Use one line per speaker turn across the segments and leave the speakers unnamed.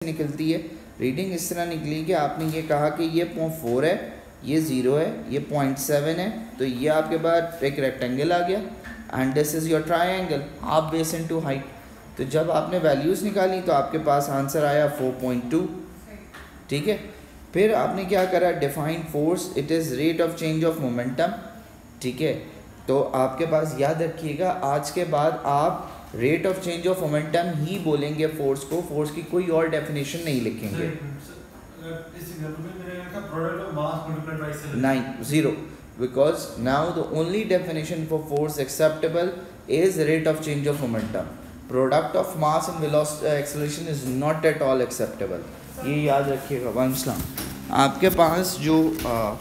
निकलती है। रीडिंग इस तरह निकली कि आपने ये कहा कि ये 0.4 है, ये 0 है, ये 0.7 है, तो ये आपके पास एक रेक्टेंगल आ गया and this is your triangle half base into height. तो जब आपने वैल्यूज़ निकाली तो आपके पास आंसर आया 4.2। ठीक है, फिर आपने क्या करा, define force, it is rate of change of momentum. ठीक है, तो आपके पास याद रखिएगा आज के बाद आप rate of change of momentum ही बोलेंगे फोर्स को, फोर्स की कोई और डेफिनेशन नहीं लिखेंगे। नहीं, zero, because now the only definition for force acceptable is rate of change of momentum. Product of mass and velocity acceleration is not at all acceptable, ये याद रखिएगा। वालेकुम, आपके पास जो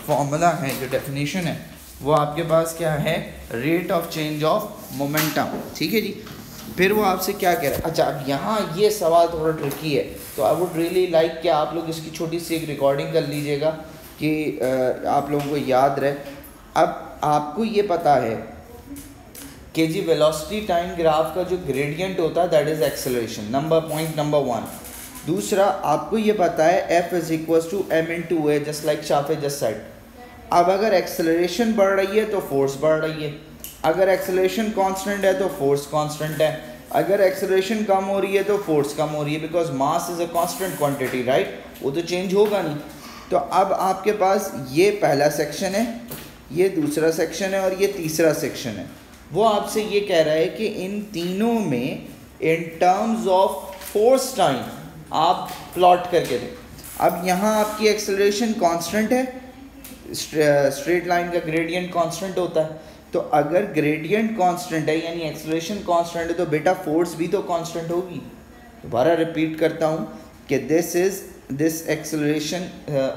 फॉर्मूला है, जो डेफिनेशन है, वो आपके पास क्या है, rate of change of momentum. ठीक है जी, फिर वो आपसे क्या कह रहा है। अच्छा, अब यहाँ ये सवाल थोड़ा ट्रिकी है, तो आई वुड रियली लाइक कि आप लोग इसकी छोटी सी एक रिकॉर्डिंग कर लीजिएगा कि आप लोगों को याद रहे। अब आपको ये पता है कि जी वेलोसिटी टाइम ग्राफ का जो ग्रेडियंट होता है that is acceleration, point number 1। दूसरा, आपको ये पता है F is equal to m/a, just like शाफे जस्ट सेड। अब अगर एक्सेलरेशन बढ़ रही है तो फोर्स बढ़ रही है, अगर एक्सेलरेशन कांस्टेंट है तो फोर्स कांस्टेंट है, अगर एक्सेलरेशन कम हो रही है तो फोर्स कम हो रही है, because mass is a constant quantity, right, वो तो चेंज होगा नहीं। तो अब आपके पास ये पहला सेक्शन है, ये दूसरा सेक्शन है और ये तीसरा सेक्शन है। वो आपसे ये कह रहा है कि इन तीनों में in terms of force time आप प्लॉट करके दें। अब यहाँ आपकी एक्सेलरेशन कांस्टेंट है, स्ट्रेट लाइन का ग्रेडियंट कांस्टेंट होता है, तो अगर ग्रेडियंट कांस्टेंट है यानी एक्सेलरेशन कांस्टेंट है तो बेटा फोर्स भी तो कांस्टेंट होगी। दोबारा रिपीट करता हूँ कि this acceleration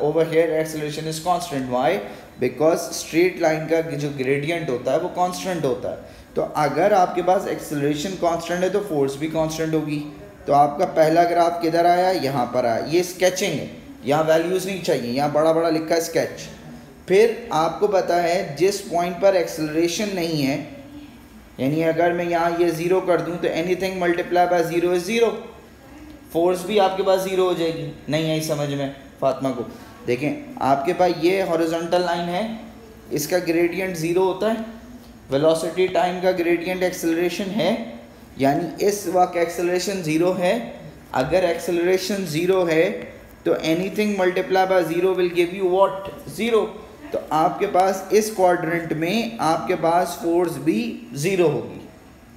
over here acceleration is constant, why, because straight line का जो ग्रेडियंट होता है वो कांस्टेंट होता है। तो अगर आपके पास एक्सेलरेशन कांस्टेंट है तो फोर्स भी कांस्टेंट होगी। तो आपका पहला ग्राफ किधर आया, यहाँ पर आया। ये स्केचिंग है, यहाँ वैल्यूज़ नहीं चाहिए, यहाँ बड़ा बड़ा लिखा है स्केच। फिर आपको पता है जिस पॉइंट पर एक्सेलरेशन नहीं है, यानी अगर मैं यहाँ ये ज़ीरो कर दूँ तो anything multiply by zero is zero, force भी आपके पास ज़ीरो हो जाएगी। नहीं आई समझ में फातिमा को? देखें, आपके पास ये हॉरिजॉन्टल लाइन है, इसका ग्रेडियंट ज़ीरो होता है, वेलोसिटी टाइम का ग्रेडियंट एक्सेलरेशन है, यानी इस वक्त एक्सेलरेशन ज़ीरो है। अगर एक्सेलरेशन ज़ीरो है तो anything multiply by zero will give you what, zero. तो आपके पास इस क्वाड्रेंट में आपके पास फोर्स भी ज़ीरो होगी।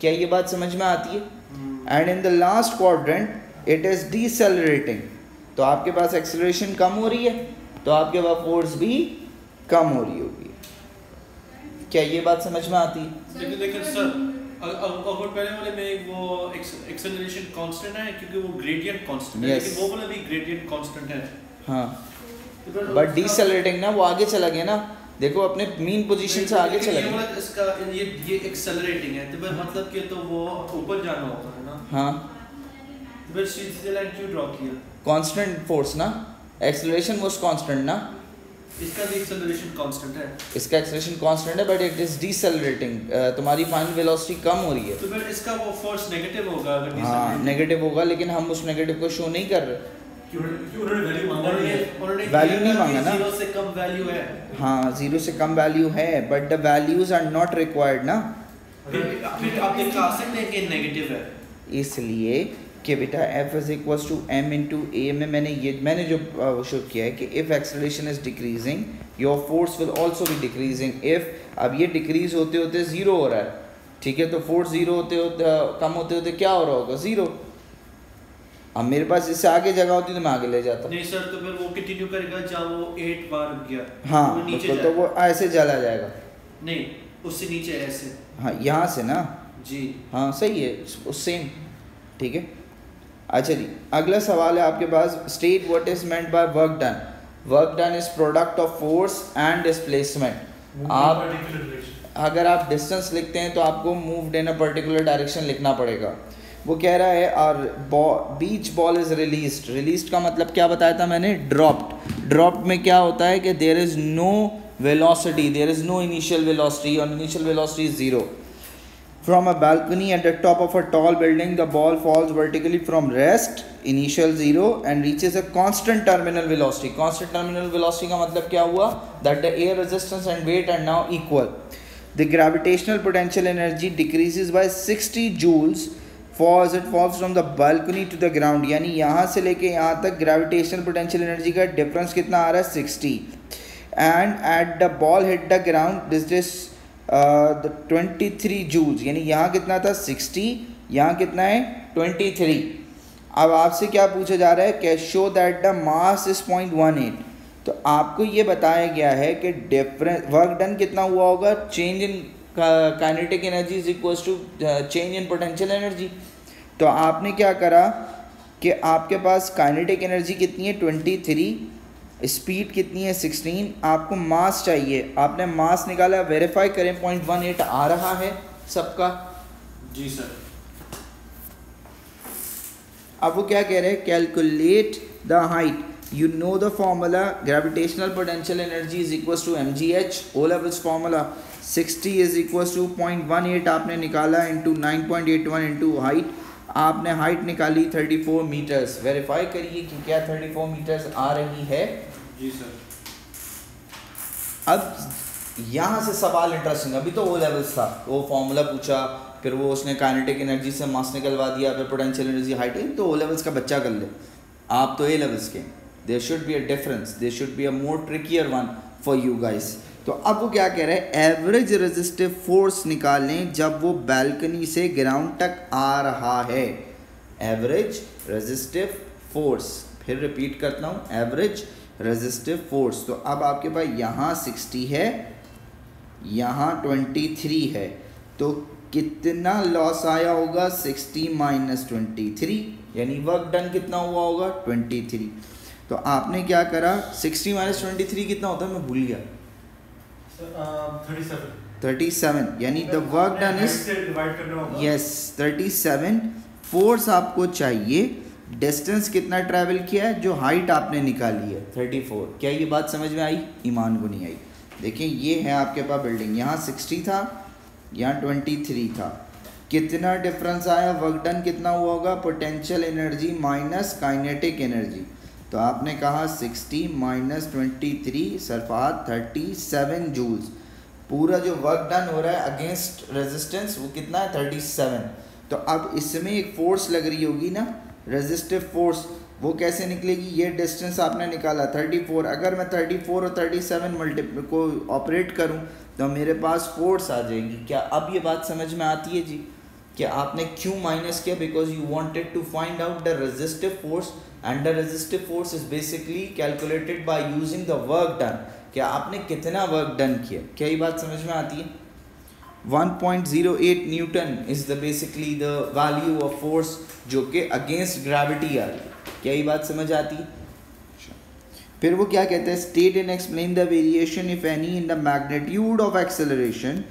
क्या ये बात समझ में आती है? And in the last quadrant it is decelerating, तो आपके पास एक्सेलरेशन कम हो रही है तो आपके पास फोर्स भी कम हो रही होगी। क्या ये बात समझ में आती है?
लेकिन सर अगर पहले वाले में वो एक्सेलरेशन कांस्टेंट है क्योंकि वो ग्रेडियंट कांस्टेंट है, लेकिन वो वाला भी ग्रेडियंट कांस्टेंट है।
हाँ, बट डीसेलरेटिंग ना, वो आगे चला गया ना, देखो अपने मीन पोजीशन से आगे चला गया।
इसका ये एक्सेलरेटिंग है तो मतलब कि तो वो ऊपर जाना होता है ना।
हाँ,
तो फिर सीधी लाइन क्यों ड्रॉ किया?
कांस्टेंट फोर्स ना, एक्सेलरेशन वाज कांस्टेंट ना,
इसका भी एक्सेलरेशन कांस्टेंट है।
इसका एक्सेलरेशन कांस्टेंट है बट इट इज डीसेलरेटिंग, तुम्हारी फाइनल वेलोसिटी कम हो रही है।
तो फिर इसका वो फोर्स नेगेटिव होगा अगर
हाँ, नेगेटिव होगा, लेकिन हम उस नेगेटिव को शो नहीं कर रहे। वैल्यू नहीं मांगा ना,
जीरो से कम वैल्यू है।
हाँ, जीरो से कम वैल्यू है but the values are not required ना।
फिर आप दिखा सकते हैं कि नेगेटिव है,
इसलिए कि बेटा F is equal to m/a में मैंने जो शो किया है कि if acceleration is decreasing your force will also be decreasing. If अब ये डिक्रीज होते होते ज़ीरो हो रहा है, ठीक है, तो फोर्स ज़ीरो होते होते कम होते होते क्या हो रहा होगा, ज़ीरो। अब मेरे पास इससे आगे जगह होती तो मैं आगे ले जाता।
नहीं सर, तो फिर वो कंटिन्यू करेगा जहाँ वो 8 बार गया।
हाँ,
वो नीचे
तो वो ऐसे चला जाएगा।
नहीं, उससे नीचे ऐसे।
हाँ, यहाँ से ना
जी,
हाँ सही है, सेम, ठीक है। अच्छा जी, अगला सवाल है आपके पास, state what is meant by work done. Work done is product of force and displacement. आप अगर आप डिस्टेंस लिखते हैं तो आपको moved in a particular direction लिखना पड़ेगा। वो कह रहा है और beach ball is released. Released का मतलब क्या बताया था मैंने, ड्रॉप्ड। ड्रॉप्ड में क्या होता है कि there is no velocity, there is no initial velocity, और initial velocity is zero. From a balcony at the top of a tall building, the ball falls vertically from rest, initial 0, and reaches a constant terminal velocity. Constant terminal velocity का मतलब क्या हुआ? That the air resistance and weight are now equal. The gravitational potential energy decreases by 60 joules as it falls from the balcony to the ground. यानी यहाँ से लेके यहाँ तक gravitational potential energy का difference कितना आ रहा है? 60. And at the ball hit the ground, this is the 23 joules. यानी यहाँ कितना था? 60. यहाँ कितना है? 23. अब आपसे क्या पूछा जा रहा है? कि show that the mass is 0.18. तो आपको ये बताया गया है कि डिफरेंस वर्क डन कितना हुआ होगा? Change in kinetic energy is equal to change in potential energy. तो आपने क्या करा कि आपके पास काइनेटिक एनर्जी कितनी है? 23. स्पीड कितनी है? 16. आपको मास चाहिए. आपने मास निकाला. वेरीफाई करें 0.18 आ रहा है सबका?
जी सर.
अब वो क्या कह रहे हैं? Calculate the height. You know the formula. Gravitational potential energy is equal to mgh. O levels formula 60 is equal to 0.18 आपने निकाला इंटू 9.81 इंटू हाइट. आपने हाइट निकाली 34 मीटर्स. वेरीफाई करिए कि क्या 34 मीटर्स आ रही है?
जी सर.
अब यहाँ से सवाल इंटरेस्टिंग. अभी तो ओ लेवल्स था, वो फॉर्मूला पूछा, फिर वो उसने काइनेटिक एनर्जी से मास निकलवा दिया, फिर पोटेंशियल एनर्जी हाइट. तो ओ लेवल्स का बच्चा कर ले. आप तो ए लेवल्स के. There should be a difference. There should be a more trickier one for you guys. तो अब वो क्या कह रहे हैं? एवरेज रेजिस्टिव फोर्स निकालें जब वो बैल्कनी से ग्राउंड तक आ रहा है. Average resistive force. फिर रिपीट करता हूँ, एवरेज रेजिस्टिव फोर्स. तो अब आपके पास यहाँ 60 है, यहाँ 23 है. तो कितना लॉस आया होगा? 60 माइनस 23, यानी वर्क डन कितना हुआ होगा? 23. तो आपने क्या करा? 60 माइनस 23 कितना होता है? मैं भूल गया. 37. यानी the work done is yes 37. Force आपको चाहिए. डिस्टेंस कितना ट्रैवल किया है? जो हाइट आपने निकाली है 34. क्या ये बात समझ में आई? ईमान को नहीं आई. देखिए ये है आपके पास बिल्डिंग. यहाँ 60 था, यहाँ 23 था. कितना डिफरेंस आया? वर्क डन कितना हुआ होगा? Potential energy minus kinetic energy. तो आपने कहा 60 माइनस 23 सरफात 37 जूल्स. पूरा जो वर्क डन हो रहा है अगेंस्ट रेजिस्टेंस वो कितना है? 37. तो अब इसमें एक फोर्स लग रही होगी ना, रेजिस्टिव फोर्स. वो कैसे निकलेगी? ये डिस्टेंस आपने निकाला 34. अगर मैं 34 और 37 मल्टीपल को ऑपरेट करूं तो मेरे पास फोर्स आ जाएगी. क्या अब ये बात समझ में आती है जी? कि आपने क्यों माइनस किया? Because you wanted to find out the resistive force, and the resistive force is basically calculated by using the work done. क्या आपने कितना वर्क डन किया? क्या ये बात समझ में आती है? 1.08 Newton is the basically the value of force जो कि अगेंस्ट ग्रेविटी आ रही है. क्या ये बात समझ आती है? फिर वो क्या कहते हैं? State and explain the variation if any in the magnitude of acceleration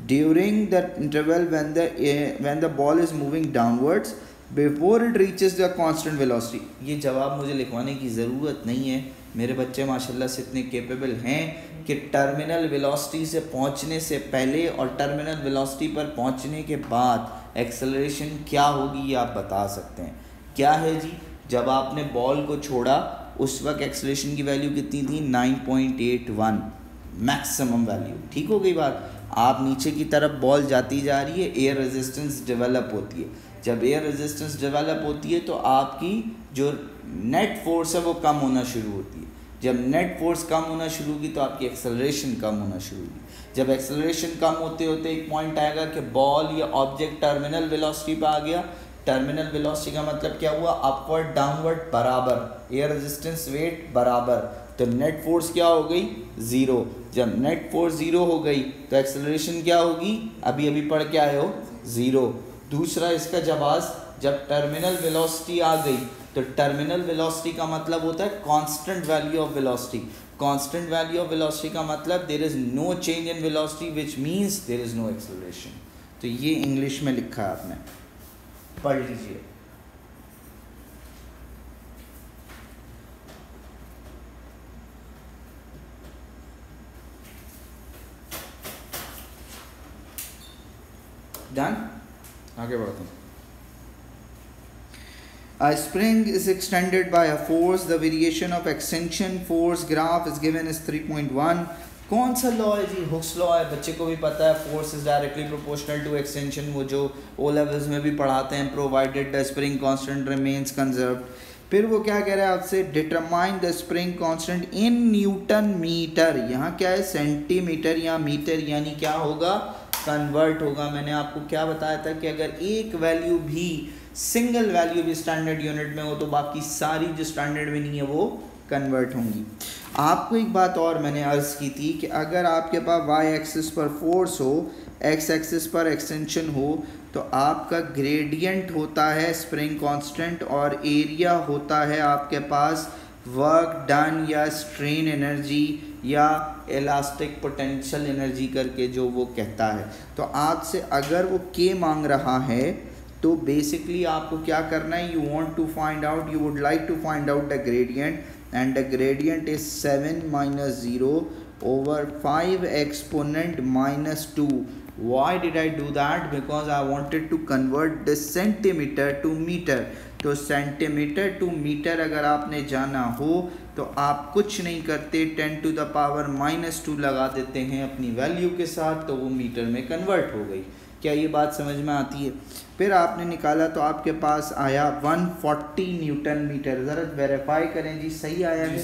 during the interval when the ball is moving downwards before it reaches the constant velocity. ये जवाब मुझे लिखवाने की ज़रूरत नहीं है. मेरे बच्चे माशाल्लाह से इतने केपेबल हैं कि टर्मिनल वेलोसिटी से पहुंचने से पहले और टर्मिनल वेलोसिटी पर पहुंचने के बाद एक्सेलरेशन क्या होगी ये आप बता सकते हैं. क्या है जी? जब आपने बॉल को छोड़ा उस वक्त एक्सेलरेशन की वैल्यू कितनी थी? 9.81 मैक्सिमम वैल्यू. ठीक हो गई बात? आप नीचे की तरफ बॉल जाती जा रही है, एयर रेजिस्टेंस डेवलप होती है. जब एयर रेजिस्टेंस डेवलप होती है तो आपकी जो नेट फोर्स है वो कम होना शुरू होती है. जब नेट फोर्स कम होना शुरू होगी तो आपकी एक्सेलरेशन कम होना शुरू होगी. जब एक्सेलरेशन कम होते होते एक पॉइंट आएगा कि बॉल या ऑब्जेक्ट टर्मिनल वेलोसिटी पे आ गया. टर्मिनल वेलोसिटी का मतलब क्या हुआ? अपवर्ड डाउनवर्ड बराबर, एयर रेजिस्टेंस वेट बराबर. तो नेट फोर्स क्या हो गई? 0. जब नेट फोर्स 0 हो गई तो एक्सेलरेशन क्या होगी? अभी अभी पढ़ के आए हो, 0. दूसरा इसका जवाब, जब टर्मिनल वेलोसिटी आ गई तो टर्मिनल वेलोसिटी का मतलब होता है constant value of velocity. Constant value of velocity का मतलब there is no change in velocity which means there is no acceleration. तो ये इंग्लिश में लिखा है, आपने पढ़ लीजिए. डन, आगे बढ़ते हैं। A spring is extended by a force. The variation of extension force graph is given as 3.1. कौन सा लॉ है जी? हुक्स लॉ है, बच्चे को भी पता है। Force is directly proportional to extension, वो जो ओ लेवल्स में भी पढ़ाते हैं, provided the spring constant remains conserved. फिर वो क्या कह रहा है आपसे? Determine the spring constant in newton metre. यहाँ क्या है? सेंटीमीटर या मीटर, यानी क्या होगा? कन्वर्ट होगा। मैंने आपको क्या बताया था कि अगर एक वैल्यू भी, सिंगल वैल्यू भी स्टैंडर्ड यूनिट में हो तो बाकी सारी जो स्टैंडर्ड में नहीं है वो कन्वर्ट होंगी। आपको एक बात और मैंने अर्ज़ की थी कि अगर आपके पास वाई एक्सिस पर फोर्स हो, एक्स एक्सिस पर एक्सटेंशन हो, तो आपका ग्रेडियंट होता है स्प्रिंग कांस्टेंट और एरिया होता है आपके पास वर्क डन या स्ट्रेन एनर्जी या इलास्टिक पोटेंशियल एनर्जी करके जो वो कहता है। तो आपसे अगर वो के मांग रहा है तो बेसिकली आपको क्या करना है? You want to find out, you would like to find out the gradient, and the gradient is 7 minus 0 over 5 exponent minus 2. Why did I do that? Because I wanted to convert this centimeter to meter. तो centimetre to metre अगर आपने जाना हो तो आप कुछ नहीं करते, 10 to the power -2 लगा देते हैं अपनी वैल्यू के साथ, तो वो मीटर में कन्वर्ट हो गई। क्या ये बात समझ में आती है? फिर आपने निकाला तो आपके पास आया 140 न्यूटन मीटर। ज़रा वेरीफाई करें जी, सही आया है?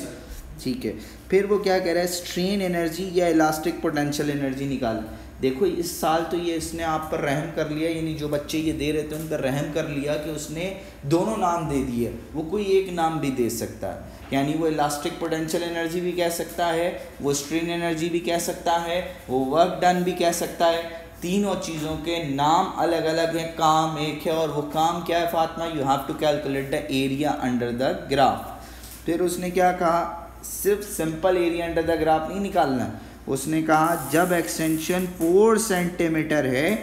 ठीक है। फिर वो क्या कह रहा है? स्ट्रेन एनर्जी या इलास्टिक पोटेंशियल एनर्जी निकाल। देखो इस साल तो ये इसने आप पर रहम कर लिया, यानी जो बच्चे ये दे रहे थे उन पर रहम कर लिया कि उसने दोनों नाम दे दिए। वो कोई एक नाम भी दे सकता है, यानी वो इलास्टिक पोटेंशियल एनर्जी भी कह सकता है, वो स्ट्रेन एनर्जी भी कह सकता है, वो वर्क डन भी कह सकता है। तीनों चीज़ों के नाम अलग अलग हैं, काम एक है, और वो काम क्या है Fatima? You have to calculate the area under the graph. फिर उसने क्या कहा? सिर्फ simple area under the graph नहीं निकालना, उसने कहा जब एक्सटेंशन 4 सेंटीमीटर है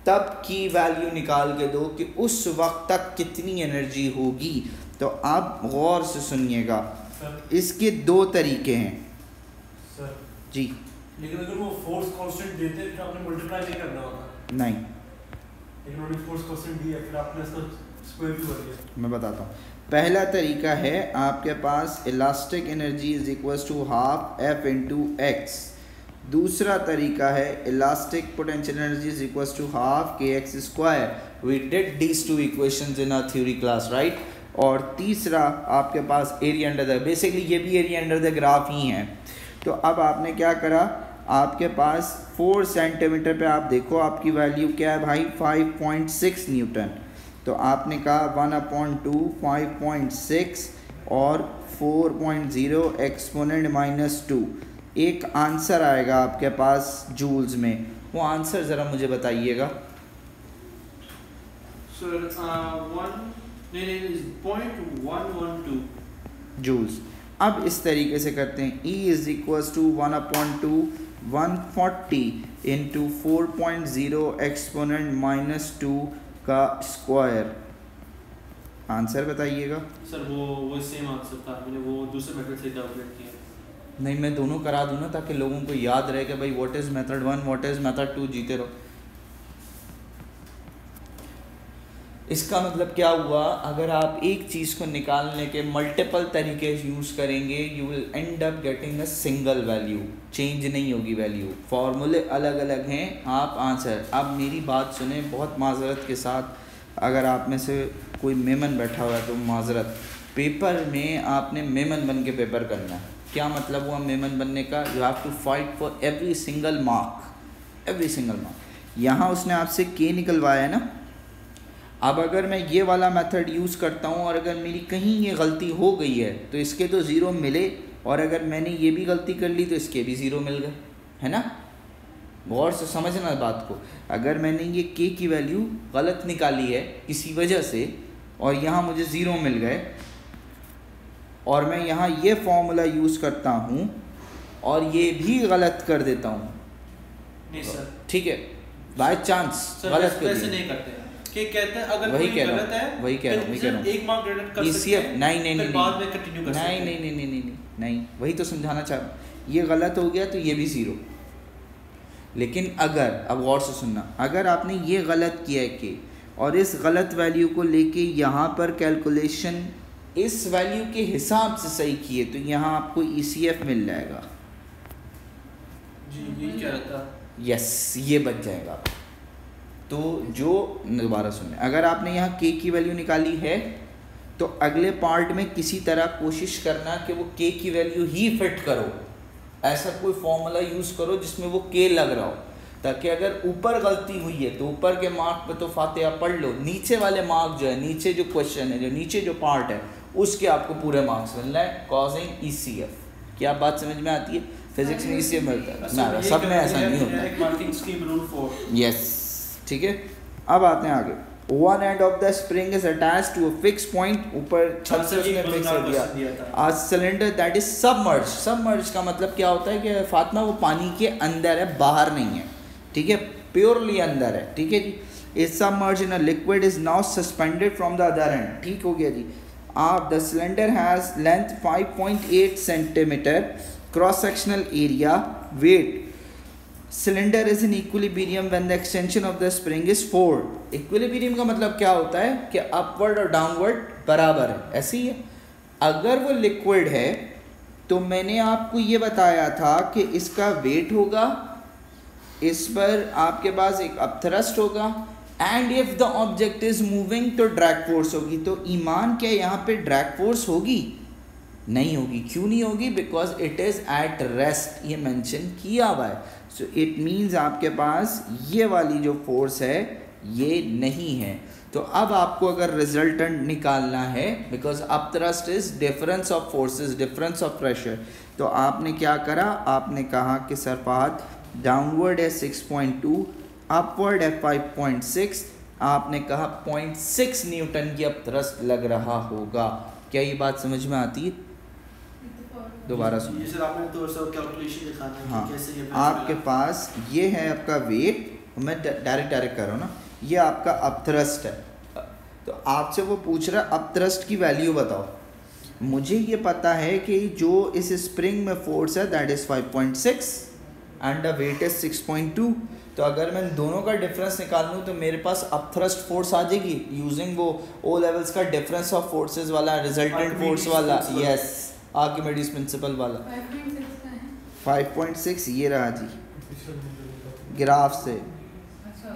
तब की वैल्यू निकाल के दो कि उस वक्त तक कितनी एनर्जी होगी। तो आप गौर से सुनिएगा, इसके 2 तरीके हैं
सर
जी।
लेकिन अगर वो फोर्स कांस्टेंट देते फिर आपने मल्टीप्लाई नहीं करना होता।
नहीं,
लेकिन उन्होंने फोर्स कांस्टेंट दिया, फिर आपने इसका स्क्वायर भी कर दिया।
मैं बताता हूँ। पहला तरीका है आपके पास elastic energy is equals to half f into x. दूसरा तरीका है elastic potential energy is equals to half k x square. We did these 2 equations in our theory class, right. और तीसरा आपके पास एरिया अंडर द, बेसिकली ये भी area under the graph ही है। तो अब आपने क्या करा? आपके पास 4 सेंटीमीटर पे आप देखो आपकी वैल्यू क्या है भाई? 5.6 न्यूटन। तो आपने कहा 1/2 5.6 और 4.0 एक्सपोनेंट -2। एक आंसर आएगा आपके पास जूल्स में, वो आंसर ज़रा मुझे बताइएगा।
Sir 0.112
joules. अब इस तरीके से करते हैं, E is equals to 1/2 140 into 4.0 exponent -2 का स्क्वायर। आंसर बताइएगा।
सर वो सेम आंसर था, मैंने वो दूसरे मेथड से कैलकुलेट किया।
नहीं, मैं दोनों करा दूँ ना ताकि लोगों को याद रहे कि भाई what is method 1 what is method 2, जीते रहो। इसका मतलब क्या हुआ? अगर आप एक चीज़ को निकालने के मल्टीपल तरीके यूज़ करेंगे, you will and up getting a single value, change नहीं होगी वैल्यू। फार्मूले अलग अलग हैं, आप आंसर। अब मेरी बात सुने बहुत माजरत के साथ, अगर आप में से कोई मेमन बैठा हुआ है तो माजरत। पेपर में आपने मेमन बन के पेपर करना है। क्या मतलब हुआ मेमन बनने का? You have to fight for every single mark, every single mark. यहाँ उसने आपसे के निकलवाया है ना। अब अगर मैं ये वाला मेथड यूज़ करता हूँ और अगर मेरी कहीं ये गलती हो गई है तो इसके तो ज़ीरो मिले, और अगर मैंने ये भी गलती कर ली तो इसके भी ज़ीरो मिल गए, है ना। गौर से समझना बात को। अगर मैंने ये के की वैल्यू गलत निकाली है किसी वजह से और यहाँ मुझे ज़ीरो मिल गए, और मैं यहाँ ये फॉर्मूला यूज़ करता हूँ और ये भी गलत कर देता हूँ,
नहीं सर,
ठीक है, बाय चांस गलत कर
ऐसे नहीं करते कि कहते हैं अगर
वही
कोई
कह रहा
गलत है,
वही कह रहा हूँ, वही कह रहा हूँ।
एक मार्क डिडक्ट कर सकते हैं,
नहीं
बाद में कंटिन्यू कर सकते हैं।
नहीं, वही तो समझाना चाह रहा हूँ। ये गलत हो गया तो ये भी ज़ीरो, लेकिन अगर, अब गौर से सुनना, अगर आपने ये गलत किया है कि, और इस गलत वैल्यू को लेके यहाँ पर कैलकुलेशन इस वैल्यू के हिसाब से सही किए तो यहाँ आपको ECF मिल जाएगा।
जी ये क्या रहता?
यस, ये बच जाएगा। तो जो, दोबारा सुनना, अगर आपने यहाँ K की वैल्यू निकाली है तो अगले पार्ट में किसी तरह कोशिश करना कि वो K की वैल्यू ही फिट करो, ऐसा कोई फॉर्मूला यूज़ करो जिसमें वो K लग रहा हो, ताकि अगर ऊपर गलती हुई है तो ऊपर के मार्क पे तो फातिहा पढ़ लो, नीचे वाले मार्क जो है, नीचे जो क्वेश्चन है, जो नीचे जो पार्ट है उसके आपको पूरे मार्क्स मिलना है, कॉजिंग ECF। क्या बात समझ में आती है? फिजिक्स में ECF मिलता है ना, सब में ऐसा नहीं होता। यस, ठीक है। अब आते हैं आगे। One end of the spring is attached to a fix point, ऊपर छत से उसने फिक्स कर दिया। आज cylinder that is submerge, submerge का मतलब क्या होता है कि फातिमा वो पानी के अंदर है, बाहर नहीं है, ठीक है, प्योरली अंदर है, ठीक है जी। Is submerge in a liquid is now suspended from the other end, ठीक हो गया जी। आप the cylinder has length 5.8 centimetre, cross sectional area, weight, cylinder is in equilibrium when the extension of the spring is 4। Equilibrium का मतलब क्या होता है कि अपवर्ड और डाउनवर्ड बराबर है, ऐसे ही है। अगर वो लिक्विड है तो मैंने आपको ये बताया था कि इसका वेट होगा, इस पर आपके पास एक अपथ्रस्ट होगा, and if the object is moving तो ड्रैग फोर्स होगी। तो ईमान क्या यहाँ पे ड्रैग फोर्स होगी? नहीं होगी। क्यों नहीं होगी? Because it is at rest, ये मेंशन किया हुआ है। सो इट मीन्स आपके पास ये वाली जो फोर्स है ये नहीं है। तो अब आपको अगर रिजल्टेंट निकालना है, because upthrust is difference of forces, difference of pressure, तो आपने क्या करा, आपने कहा कि सरफात डाउनवर्ड है 6.2, अपवर्ड है 5.6, आपने कहा 0.6 न्यूटन की अपथ्रस्ट लग रहा होगा। क्या ये बात समझ में आती है? दोबारा सुनिए। हाँ, आपके पास ये है आपका वेट, मैं डायरेक्ट कर रहा हूँ ना, ये आपका अपथ्रस्ट है। तो आपसे वो पूछ रहा है अपथ्रस्ट की वैल्यू बताओ। मुझे ये पता है कि जो इस स्प्रिंग में फोर्स है that is 5.6 and the weight is 6.2। तो अगर मैं दोनों का डिफरेंस निकाल लूँ तो मेरे पास अपथ्रस्ट फोर्स आ जाएगी यूजिंग वो ओ लेवल्स का डिफरेंस ऑफ फोर्सेस वाला, रिजल्टेंट फोर्स वाला। यस, आर्किमिडीज प्रिंसिपल वाला 5.6 ये रहा जी ग्राफ से।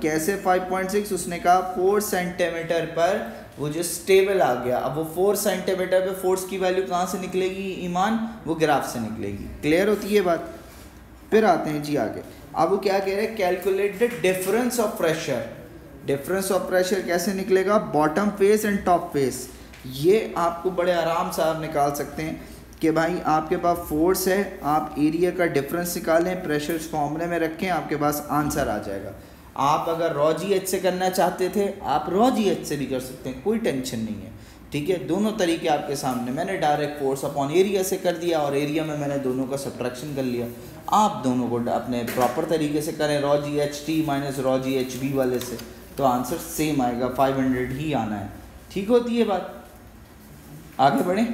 कैसे 5.6? उसने कहा 4 सेंटीमीटर पर वो जो स्टेबल आ गया। अब वो 4 सेंटीमीटर पे फोर्स की वैल्यू कहाँ से निकलेगी ईमान? वो ग्राफ से निकलेगी। क्लियर होती है बात? फिर आते हैं जी आगे। अब वो क्या कह रहे हैं, calculate the difference of pressure. Difference of pressure कैसे निकलेगा? Bottom face and top face. ये आपको बड़े आराम से आप निकाल सकते हैं कि भाई आपके पास फोर्स है, आप एरिया का डिफरेंस निकालें, प्रेशर इस फॉर्मूले में रखें, आपके पास आंसर आ जाएगा। आप अगर रॉ GH से करना चाहते थे आप रॉ GH से भी कर सकते हैं, कोई टेंशन नहीं है, ठीक है। दोनों तरीके आपके सामने। मैंने डायरेक्ट फोर्स अपॉन एरिया से कर दिया और एरिया में मैंने दोनों का सब्ट्रैक्शन कर लिया। आप दोनों को अपने प्रॉपर तरीके से करें raw GHT minus raw GHB वाले से, तो आंसर सेम आएगा, 500 ही आना है। ठीक होती है बात? आगे बढ़ें,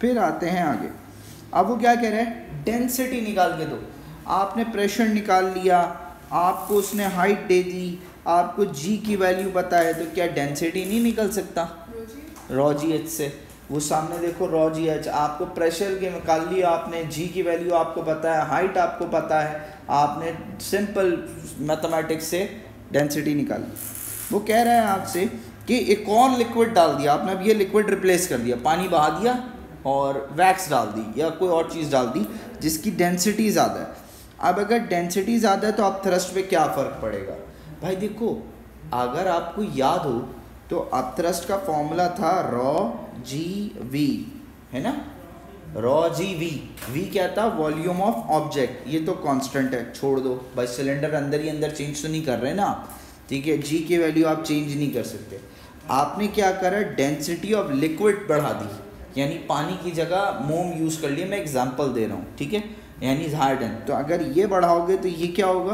फिर आते हैं आगे। अब वो क्या कह रहे हैं, डेंसिटी निकाल के दो। आपने प्रेशर निकाल लिया, आपको उसने हाइट दे दी, आपको G की वैल्यू पता है, तो क्या डेंसिटी नहीं निकल सकता रॉ GH से? वो सामने देखो रॉ GH, आपको प्रेशर के निकाल लिया आपने, G की वैल्यू आपको पता है, हाइट आपको पता है, आपने सिंपल मैथमेटिक्स से डेंसिटी निकाल ली। वो कह रहा है आपसे कि एक और लिक्विड डाल दिया आपने, अब ये लिक्विड रिप्लेस कर दिया, पानी बहा दिया और वैक्स डाल दी या कोई और चीज़ डाल दी जिसकी डेंसिटी ज़्यादा है। अब अगर डेंसिटी ज़्यादा है तो आप थ्रस्ट पे क्या फ़र्क पड़ेगा? भाई देखो, अगर आपको याद हो तो अपथ्रस्ट का फॉर्मूला था रॉ GV, है ना, रॉ GV। V क्या था? Volume of object. ये तो कांस्टेंट है, छोड़ दो भाई, सिलेंडर अंदर ही अंदर चेंज तो नहीं कर रहे ना आप, ठीक है। G की वैल्यू आप चेंज नहीं कर सकते। आपने क्या करा, डेंसिटी ऑफ लिक्विड बढ़ा दी, यानी पानी की जगह मोम यूज़ कर लिया। मैं एग्जांपल दे रहा हूँ, ठीक है, यानी हार्डन। तो अगर ये बढ़ाओगे तो ये क्या होगा,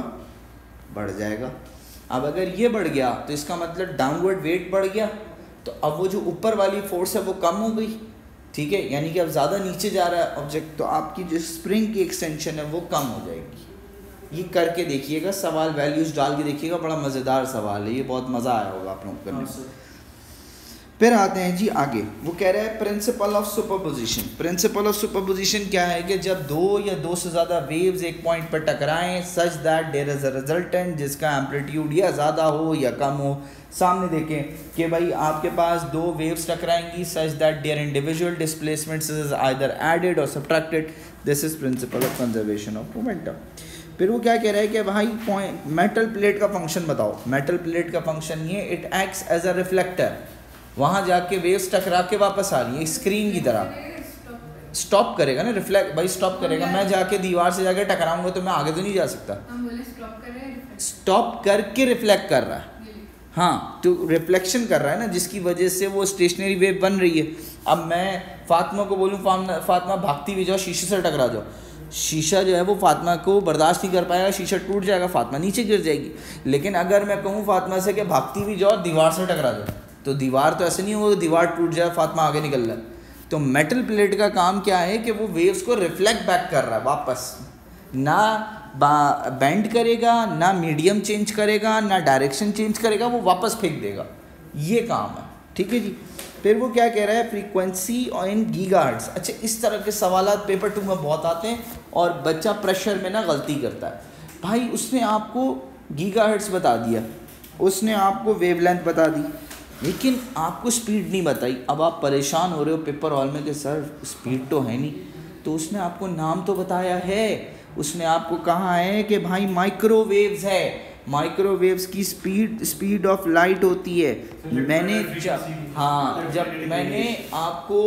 बढ़ जाएगा। अब अगर ये बढ़ गया तो इसका मतलब डाउनवर्ड वेट बढ़ गया, तो अब वो जो ऊपर वाली फोर्स है वो कम हो गई, ठीक है, यानी कि अब ज़्यादा नीचे जा रहा है ऑब्जेक्ट, तो आपकी जो स्प्रिंग की एक्सटेंशन है वो कम हो जाएगी। ये करके देखिएगा, सवाल वैल्यूज डाल के देखिएगा, बड़ा मज़ेदार सवाल है ये, बहुत मज़ा आया होगा आप लोग करने में। फिर आते हैं जी आगे, वो कह रहा है principle of superposition. Principle of superposition क्या है कि जब दो या दो से ज़्यादा वेव्स एक पॉइंट पर टकराएं such that there is a resultant, जिसका एम्पलीट्यूड या ज़्यादा हो या कम हो। सामने देखें कि भाई आपके पास दो वेव्स टकराएंगी such that their individual displacements is either added और subtracted, this is principle of conservation of momentum. फिर वो क्या कह रहा है कि भाई पॉइंट मेटल प्लेट का फंक्शन बताओ। मेटल प्लेट का फंक्शन ये, it acts as a reflector, वहाँ जाके वेव्स टकरा के वापस आ रही है स्क्रीन की तरह, स्टॉप करेगा ना, रिफ्लेक्ट भाई स्टॉप करेगा। मैं जाके दीवार से जाके टकराऊंगा तो मैं आगे तो नहीं जा सकता, स्टॉप करके रिफ्लेक्ट कर रहा है, हाँ तो रिफ्लेक्शन कर रहा है ना, जिसकी वजह से वो स्टेशनरी वेव बन रही है। अब मैं फातिमा को बोलूँ फातिमा भागती भी जाओ, शीशे से टकरा जाओ, शीशा जो है वो फातिमा को बर्दाश्त नहीं कर पाएगा, शीशा टूट जाएगा, फातिमा नीचे गिर जाएगी। लेकिन अगर मैं कहूँ फातिमा से कि भागती भी जाओ दीवार से टकरा जाओ, तो दीवार तो ऐसे नहीं होगा दीवार टूट जाए फातिमा आगे निकल रहा है। तो मेटल प्लेट का काम क्या है कि वो वेव्स को रिफ्लेक्ट बैक कर रहा है वापस, ना बेंड करेगा, ना मीडियम चेंज करेगा, ना डायरेक्शन चेंज करेगा, वो वापस फेंक देगा, ये काम है। ठीक है जी। फिर वो क्या कह रहा है, फ्रीक्वेंसी और इन गीगाहर्ट्ज़। अच्छा, इस तरह के सवालात पेपर 2 में बहुत आते हैं और बच्चा प्रेशर में ना गलती करता है। भाई उसने आपको गीगाहर्ट्ज़ बता दिया, उसने आपको वेवलेंथ बता दी, लेकिन आपको स्पीड नहीं बताई। अब आप परेशान हो रहे हो पेपर हॉल में कि सर स्पीड तो है नहीं, तो उसने आपको नाम तो बताया है, उसने आपको कहा है कि भाई माइक्रोवेव्स है, माइक्रोवेव्स की स्पीड ऑफ लाइट होती है। मैंने जब मैंने आपको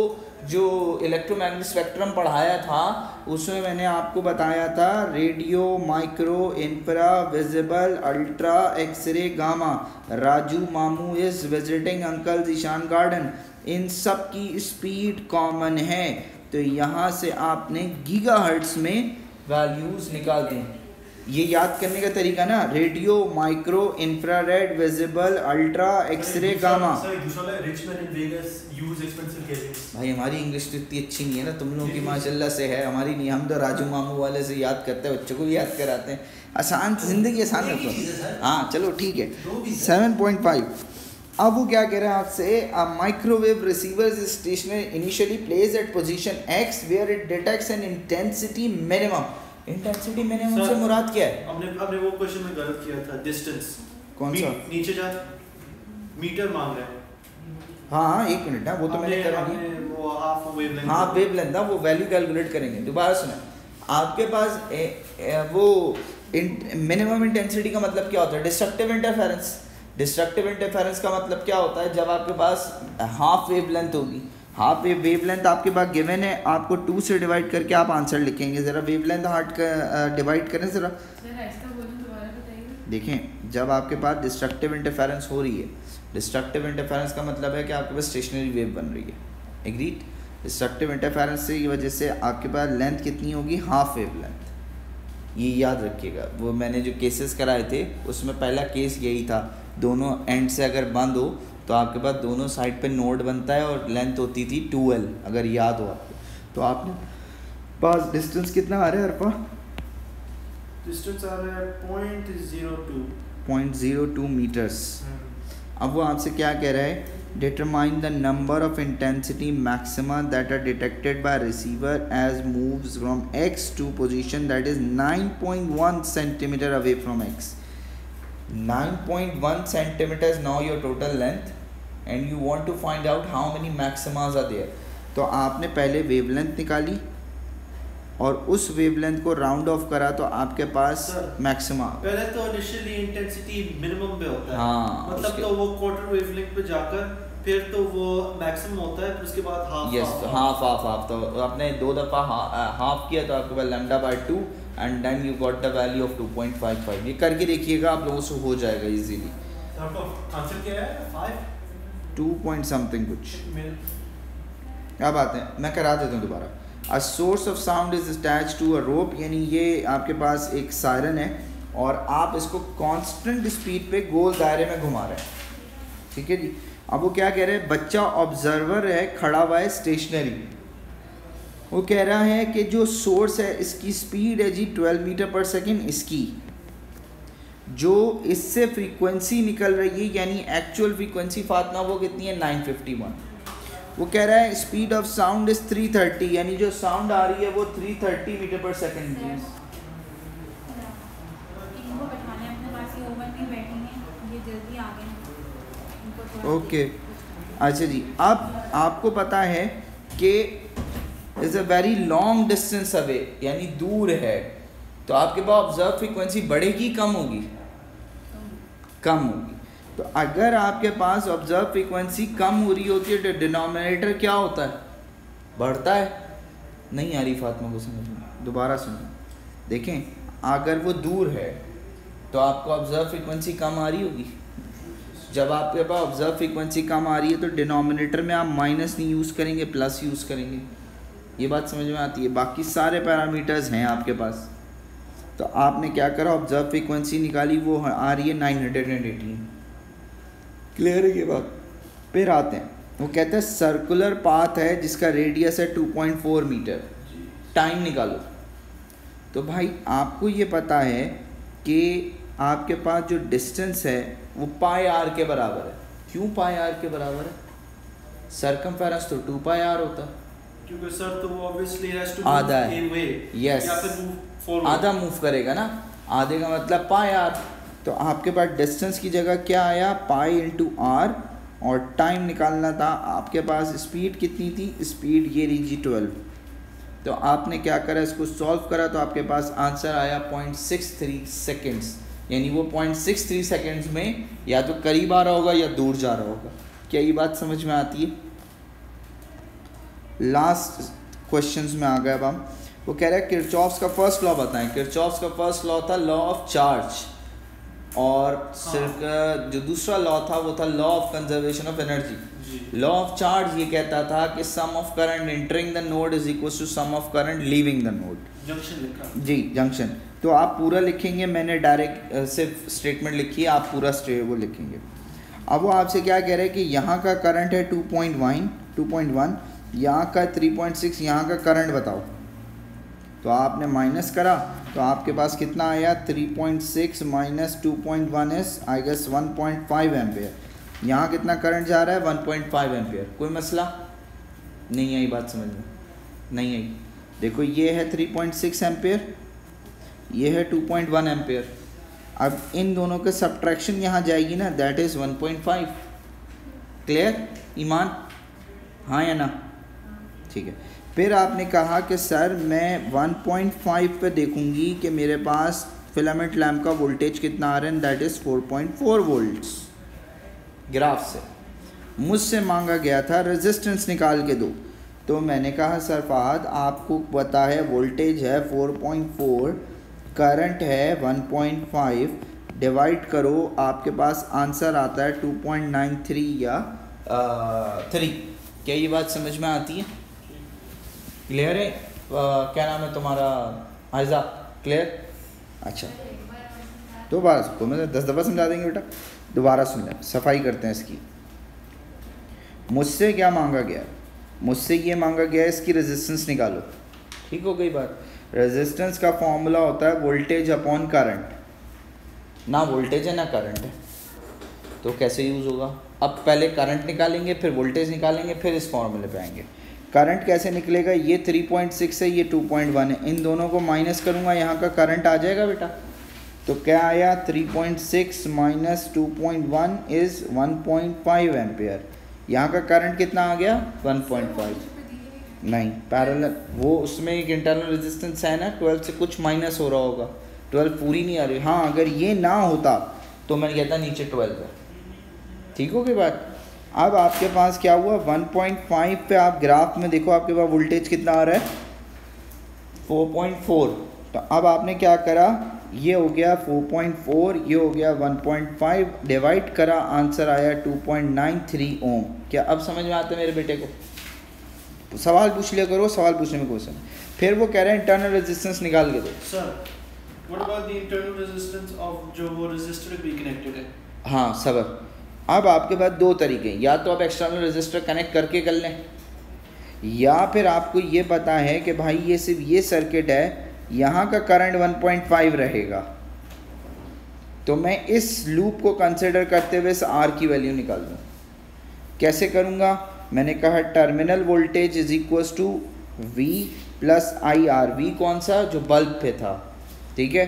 जो इलेक्ट्रोमैग्नेटिक स्पेक्ट्रम पढ़ाया था उसमें मैंने आपको बताया था radio, micro, infra, visible, ultra, x ray, gamma. Raju मामू is visiting uncle Ishan garden, इन सब की स्पीड कॉमन है। तो यहाँ से आपने गीगाहर्ट्ज़ में वैल्यूज़ निकाल दें। ये याद करने का तरीका ना, radio, micro, infrared, visible, ultra, x ray, gamma. भाई हमारी इंग्लिश तो इतनी अच्छी नहीं है ना, तुम लोगों की माशाल्लाह से है, हमारी नहीं। हम तो राजू मामू वाले से याद करते हैं, बच्चों को भी याद कराते हैं। आसान ज़िंदगी आसान रखो। हाँ चलो ठीक है। 7.5। अब वो क्या कह रहे हैं आपसे, microwave receiver stationary initially place at position x where it detects an intensity minimum. Intensity minimum से मुराद क्या है?
हमने वो क्वेश्चन में गलत किया था, डिस्टेंस।
कौन सा?
नीचे जा, मीटर मांग रहा है।
हाँ एक मिनट ना, वो तो मैंने करा नहीं।
वो हाफ वेवलेंथ,
हाँ वेवलेंथ था, वो वैल्यू कैलकुलेट करेंगे। दोबारा सुना, आपके पास वो मिनिमम इंटेंसिटी का मतलब क्या होता है? Destructive interference. डिस्ट्रक्टिव इंटरफेरेंस का मतलब क्या होता है? जब आपके पास हाफ वेवलेंथ होगी, हाफ वेवलेंथ आपके पास गिवन है, आपको 2 से डिवाइड करके आप आंसर लिखेंगे। ज़रा वेवलेंथ हार्ट का डिवाइड करें ज़रा, देखें। जब आपके पास डिस्ट्रक्टिव इंटरफेरेंस हो रही है, डिस्ट्रक्टिव इंटरफेरेंस का मतलब है कि आपके पास स्टेशनरी वेव बन रही है, एग्रीड। डिस्ट्रक्टिव इंटरफेरेंस की वजह से आपके पास लेंथ कितनी होगी? Half wavelength. ये याद रखिएगा। वो मैंने जो केसेस कराए थे उसमें पहला केस यही था, दोनों एंड से अगर बंद हो तो आपके पास दोनों साइड पे नोड बनता है और लेंथ होती थी 2L, अगर याद हो आपको। तो आपने पास डिस्टेंस कितना आ रहा है अरफा?
डिस्टेंस आ रहा है
0.02 मीटर्स। अब वो आपसे क्या कह रहा है, determine the number of intensity maxima that are detected by receiver as moves from x to position that is 9.1 centimetre away from x। 9.1 centimeters now your total length and you want to find out how many maximas are there। तो आपने पहले wavelength निकाली और उस wavelength को round of करा तो आपके पास मैक्सिमा।
पहले तो इनिशियली इंटेंसिटी मिनिमम पे होता है,
हाँ,
मतलब तो वो क्वार्टर वेवलेंथ पे जाकर फिर तो वो मैक्सिमम होता है, फिर उसके बाद हाफ।
Yes, half. तो आपने 2 दफ़ा हाफ किया तो आपके पास λ/2 and then you got the value of 2.55। ये करके देखिएगा, आप लोगों से हो जाएगा इजीली।
आपका आंसर क्या है?
2 point something कुछ। अब आते हैं, मैं करा देता हूँ दोबारा। A source of sound is attach to a rope, यानी ये आपके पास एक सायरन है और आप इसको कांस्टेंट स्पीड पे गोल दायरे में घुमा रहे हैं, ठीक है जी। अब वो क्या कह रहे हैं, बच्चा ऑब्जर्वर है, खड़ा हुआ है स्टेशनरी, वो कह रहा है कि जो सोर्स है इसकी स्पीड है जी 12 मीटर पर सेकेंड, इसकी जो इससे फ्रीक्वेंसी निकल रही है यानी एक्चुअल फ्रीक्वेंसी फातिमा वो कितनी है 951। वो कह रहा है स्पीड ऑफ साउंड इज 330 यानी जो साउंड आ रही है वो 330 मीटर पर सेकेंड की। ओके अच्छा जी, अब आपको पता है कि is a very long distance away यानी दूर है, तो आपके पास ऑब्जर्व फ्रीक्वेंसी बढ़ेगी कम होगी? कम होगी। तो अगर आपके पास ऑब्जर्व फ्रीक्वेंसी कम हो रही होती है तो डिनोमिनेटर क्या होता है? बढ़ता है। नहीं आ रही फातिमा को समझ में, दोबारा सुनो। देखें अगर वो दूर है तो आपको ऑब्जर्व फ्रीक्वेंसी कम आ रही होगी। जब आपके पास ऑब्जर्व फ्रीक्वेंसी कम आ रही है तो डिनोमिनेटर में आप माइनस नहीं यूज़ करेंगे, प्लस यूज़ करेंगे। ये बात समझ में आती है? बाकी सारे पैरामीटर्स हैं आपके पास, तो आपने क्या करा, ऑब्जर्व फ्रीक्वेंसी निकाली, वो आ रही है 918। क्लियर है ये बात? फिर आते हैं, वो कहते हैं सर्कुलर पाथ है जिसका रेडियस है 2.4 मीटर, टाइम निकालो। तो भाई आपको ये पता है कि आपके पास जो डिस्टेंस है वो पाई आर के बराबर है। क्यों पाई आर के बराबर है? सरकमफेरेंस तो 2 पाई आर होता है,
क्योंकि सर तो वो ऑब्वियसली हैज टू
आधा
मूव इन वे,
यस,
या फिर मूव फॉरवर्ड,
आधा मूव करेगा ना, आधे का मतलब पाई आर। तो आपके पास डिस्टेंस की जगह क्या आया, पाई इंटू आर, और टाइम निकालना था आपके पास। स्पीड कितनी थी? स्पीड ये रही जी 12। तो आपने क्या करा, इसको सॉल्व करा तो आपके पास आंसर आया 0.63 सेकेंड्स, यानी वो 0.63 सेकेंड्स में या तो करीब आ रहा होगा या दूर जा रहा होगा। क्या ये बात समझ में आती है? लास्ट क्वेश्चंस में आ गए अब हम। वो कह रहा है किरचॉफ्स का फर्स्ट लॉ बताएं। किरचॉफ्स का फर्स्ट लॉ था लॉ ऑफ चार्ज, और सिर्फ जो दूसरा लॉ था वो था law of conservation of energy. Law of charge ये कहता था कि sum of current entering the node is equal to sum of current leaving the node.
Junction लिखा
जी, जंक्शन। तो आप पूरा लिखेंगे, मैंने डायरेक्ट सिर्फ स्टेटमेंट लिखी है, आप पूरा वो लिखेंगे। अब वो आपसे क्या कह रहे हैं कि यहाँ का करंट है 2.1, यहाँ का 3.6, यहाँ का करंट बताओ। तो आपने माइनस करा तो आपके पास कितना आया, 3.6 minus 2.1 is I guess 1.5 ampere. यहाँ कितना करंट जा रहा है, 1.5 एम्पेयर। कोई मसला नहीं आई? बात समझ में नहीं आई? देखो ये है 3.6 एम्पेयर, ये है 2.1 एम्पेयर। अब इन दोनों के सब्ट्रैक्शन यहाँ जाएगी ना, दैट इज़ 1.5। क्लियर ईमान? हाँ या ना? ठीक है। फिर आपने कहा कि सर मैं 1.5 पे देखूंगी कि मेरे पास फिलामेंट लैम्प का वोल्टेज कितना आ रहा है, दैट इज़ 4.4 वोल्ट्स। ग्राफ से मुझसे मांगा गया था रेजिस्टेंस निकाल के दो। तो मैंने कहा सर फहद आपको पता है वोल्टेज है 4.4, करंट है 1.5, डिवाइड करो, आपके पास आंसर आता है 2.93 या 3। क्या ये बात समझ में आती है? क्लियर है? क्या नाम है तुम्हारा? आयजा। क्लियर? अच्छा, दोबारा इसको मैं 10 दफ़ा समझा देंगे बेटा, दोबारा सुन लें, सफाई करते हैं इसकी। मुझसे क्या मांगा गया? मुझसे ये मांगा गया इसकी रेजिस्टेंस निकालो। ठीक हो गई बात? रेजिस्टेंस का फॉर्मूला होता है वोल्टेज अपॉन करंट। ना वोल्टेज है ना करंट है, तो कैसे यूज़ होगा? अब पहले करंट निकालेंगे, फिर वोल्टेज निकालेंगे, फिर इस फॉर्मूले पे आएंगे। करंट कैसे निकलेगा? ये 3.6 है, ये 2.1 है, इन दोनों को माइनस करूँगा, यहाँ का करंट आ जाएगा बेटा। तो क्या आया, 3.6 माइनस 2.1 इज़ 1.5 एम्पेयर। यहाँ का करंट कितना आ गया? 1.5। नहीं, पैरेलल वो उसमें एक इंटरनल रेजिस्टेंस है ना, 12 से कुछ माइनस हो रहा होगा, 12 पूरी नहीं आ रही। हाँ, अगर ये ना होता तो मैं कहता नीचे 12 है। ठीक हो गई बात? अब आपके पास क्या हुआ, 1.5 पे आप ग्राफ में देखो, आपके पास वोल्टेज कितना आ रहा है, 4.4। तो अब आपने क्या करा, ये हो गया 4.4, ये हो गया 1.5, डिवाइड करा, आंसर आया 2.93 ओम। क्या अब समझ में आता है मेरे बेटे को? सवाल पूछ लिया करो, सवाल पूछने में क्वेश्चन। फिर वो कह रहे हैं इंटरनल रेजिस्टेंस निकाल के दो।
Sir what about the internal resistance of जो वो रेजिस्टर भी कनेक्टेड है?
हाँ सबर, अब आपके पास दो तरीके हैं, या तो आप एक्सटर्नल रेजिस्टर कनेक्ट करके कर लें, या फिर आपको ये पता है कि भाई ये सिर्फ ये सर्किट है, यहाँ का करंट 1.5 रहेगा, तो मैं इस लूप को कंसिडर करते हुए इस आर की वैल्यू निकाल दूँ। कैसे करूँगा? मैंने कहा terminal voltage is equals to V plus I R. V कौन सा? जो बल्ब पे था, ठीक है।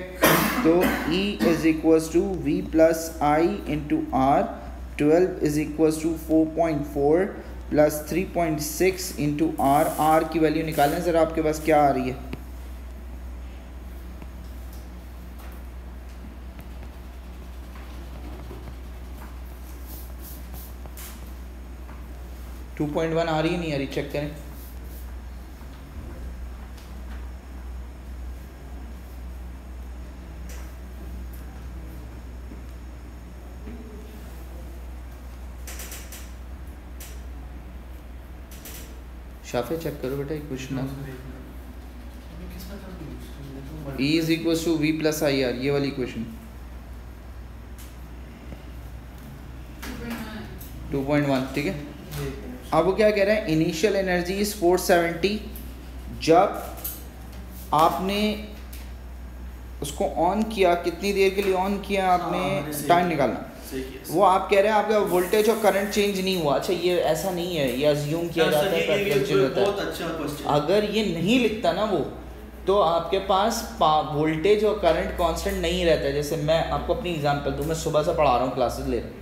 तो E is equals to V plus I into R. 12 is equals to 4.4 plus 3.6 into R. R की वैल्यू निकालें ज़रा, आपके पास क्या आ रही है? टू 2.1 आ रही है, नहीं आ रही? चेक करें। शाफे चेक करो बेटा, कुछ ना। E is equal to V plus I R, ये वाली इक्वेशन 2.1, ठीक है। अब वो क्या कह रहे हैं? Initial energy is 470। जब आपने उसको ऑन किया, कितनी देर के लिए ऑन किया आपने? टाइम निकालना। वो आप कह रहे हैं आपका वोल्टेज और करंट चेंज नहीं हुआ। अच्छा, ये ऐसा नहीं है, ये अज्यूम किया जाता है, प्रेफरेंशियल होता है।
अच्छा क्वेश्चन।
अगर ये नहीं लिखता ना वो, तो आपके पास वोल्टेज और करंट कांस्टेंट नहीं रहता है। जैसे मैं आपको अपनी एग्जांपल दूं, मैं सुबह से पढ़ा रहा हूँ, क्लासेस ले रहा हूँ,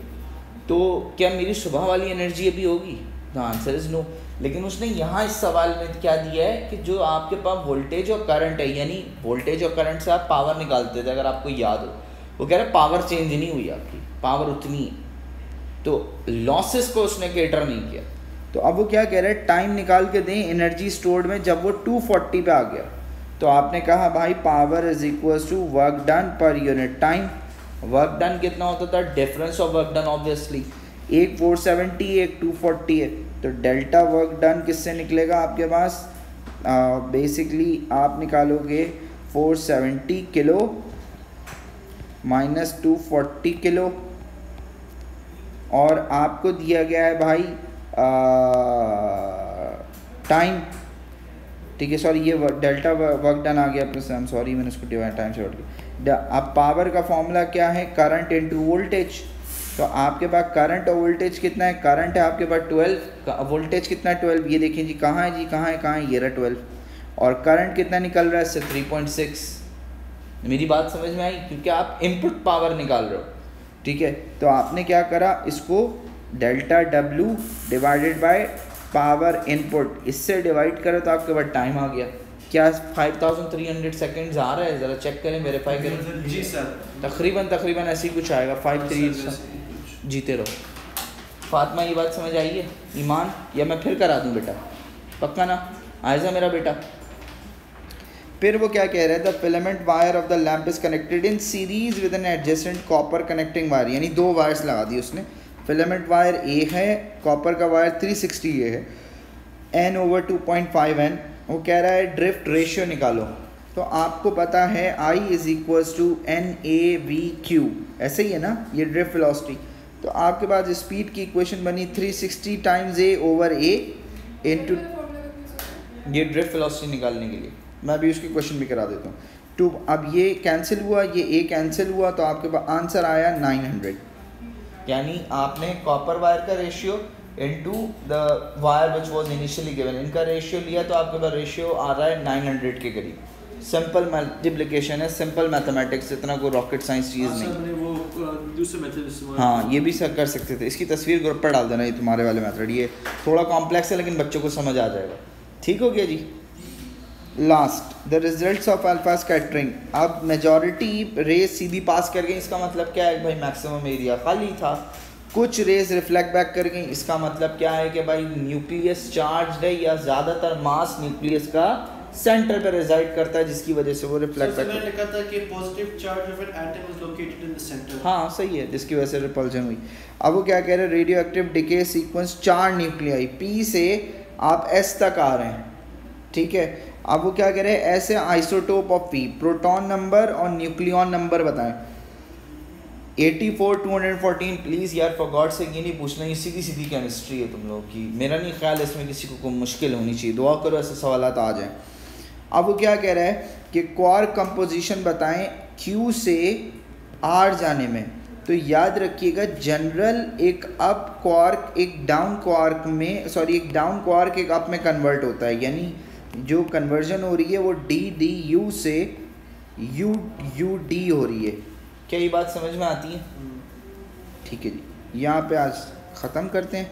तो क्या मेरी सुबह वाली एनर्जी अभी होगी? The answer is no. लेकिन उसने यहाँ इस सवाल में क्या दिया है कि जो आपके पास वोल्टेज और करंट है, यानी वोल्टेज और करंट से आप पावर निकालते थे, अगर आपको याद हो, वो कह रहे पावर चेंज नहीं हुई, आपकी पावर उतनी है, तो लॉसेस को उसने कैटर नहीं किया। तो अब वो क्या कह रहे हैं? टाइम निकाल के दें एनर्जी स्टोर्ड में। जब वो 240 पे आ गया, तो आपने कहा भाई power is equals to work done per unit time. Work done कितना होता था? Difference of work done, obviously एक 470 एक 240 है, तो डेल्टा वर्क डन किससे निकलेगा आपके पास? बेसिकली आप निकालोगे 470 किलो माइनस 240 किलो, और आपको दिया गया है भाई टाइम, ठीक है। सॉरी, ये डेल्टा वर्क डन आ गया प्लस, आई एम सॉरी, मैंने उसको डिवाइड टाइम से हट गया। अब पावर का फॉर्मूला क्या है? Current into voltage. तो आपके पास करंट और वोल्टेज कितना है? करंट है आपके पास 12, वोल्टेज कितना है? 12। ये देखिए जी, कहाँ है जी, कहाँ है, कहाँ है? ये रहा 12। और करंट कितना निकल रहा है इससे? 3.6। मेरी बात समझ में आई? क्योंकि आप इनपुट पावर निकाल रहे हो, ठीक है। तो आपने क्या करा? इसको delta W divided by power input, इससे डिवाइड करो तो आपके पास टाइम आ गया। क्या 5300 सेकेंड्स आ रहा है? ज़रा चेक करें, वेरीफाई करें।
जी सर,
तकरीबन ऐसे ही कुछ आएगा। 53 जीते रहो। फातिमा, ये बात समझ आई है? ईमान, या मैं फिर करा दूँ बेटा? पक्का ना? आयजा मेरा बेटा। फिर वो क्या कह रहा है? The filament wire of the lamp is connected in series with an adjacent copper connecting wire, यानी 2 वायर्स लगा दी उसने। फिलामेंट वायर ए है, कॉपर का वायर 360 ए है, n ओवर 2.5 n। वो कह रहा है ड्रिफ्ट रेशियो निकालो। तो आपको पता है I is equals to NAVQ, ऐसे ही है ना, ये ड्रिफ्ट वेलोसिटी। तो आपके पास स्पीड की इक्वेशन बनी 360 times A over A into, ये ड्रिफ्ट वेलोसिटी निकालने के लिए मैं भी उसकी क्वेश्चन भी करा देता हूँ। टू, अब ये कैंसिल हुआ, ये A कैंसिल हुआ, तो आपके पास आंसर आया 900। यानी आपने कॉपर वायर का ratio into the wire which was initially given, इनका रेशियो लिया, तो आपके पास रेशियो आ रहा है 900 के करीब। सिंपल मल्टीप्लिकेशन है, सिंपल मैथमेटिक्स, इतना कोई रॉकेट साइंस चीज़ नहीं।
वो दूसरे मेथड,
हाँ, ये भी सब कर सकते थे। इसकी तस्वीर ग्रुप पर डाल देना, ये तुम्हारे वाले मेथड, ये थोड़ा कॉम्प्लेक्स है लेकिन बच्चों को समझ आ जाएगा। ठीक हो गया जी। Last, the results of alpha scattering. अब मेजॉरिटी रेज सीधी पास कर गई, इसका मतलब क्या है भाई? मैक्सिमम एरिया खाली था। कुछ रेज रिफ्लेक्ट बैक कर गई, इसका मतलब क्या है कि भाई न्यूक्लियस चार्ज है, या ज़्यादातर मास न्यूक्लियस का सेंटर पे रिजाइड करता है, जिसकी वजह से वो रिफ्लेक्ट बैक।
मैंने लिखा था कि positive charge of an atom is located in the centre.
हाँ सही है, जिसकी वजह से रिपल्जन हुई। अब वो क्या कह रहे हैं? Radio active decay sequence 4 nuclei, P से आप S तक आ रहे हैं, ठीक है। अब वो क्या कह रहे हैं? ऐसे isotope of P, proton number और न्यूक्लियॉन नंबर बताएं। 84 214 प्लीज़ यार फॉर गॉड से ये नहीं पूछना, ये सीधी सीधी केमिस्ट्री है तुम लोगों की, मेरा नहीं ख्याल इसमें किसी को कोई मुश्किल होनी चाहिए, दुआ करो ऐसे सवालात आ जाएं। अब वो क्या कह रहा है कि क्वार्क कंपोजिशन बताएं Q से R जाने में। तो याद रखिएगा जनरल एक अप क्वार्क एक डाउन क्वार्क में एक डाउन क्वार्क एक अप में कन्वर्ट होता है, यानी जो कन्वर्जन हो रही है वो DDU से UUD हो रही है। क्या ये बात समझ में आती है? ठीक है जी, यहाँ पे आज ख़त्म करते हैं।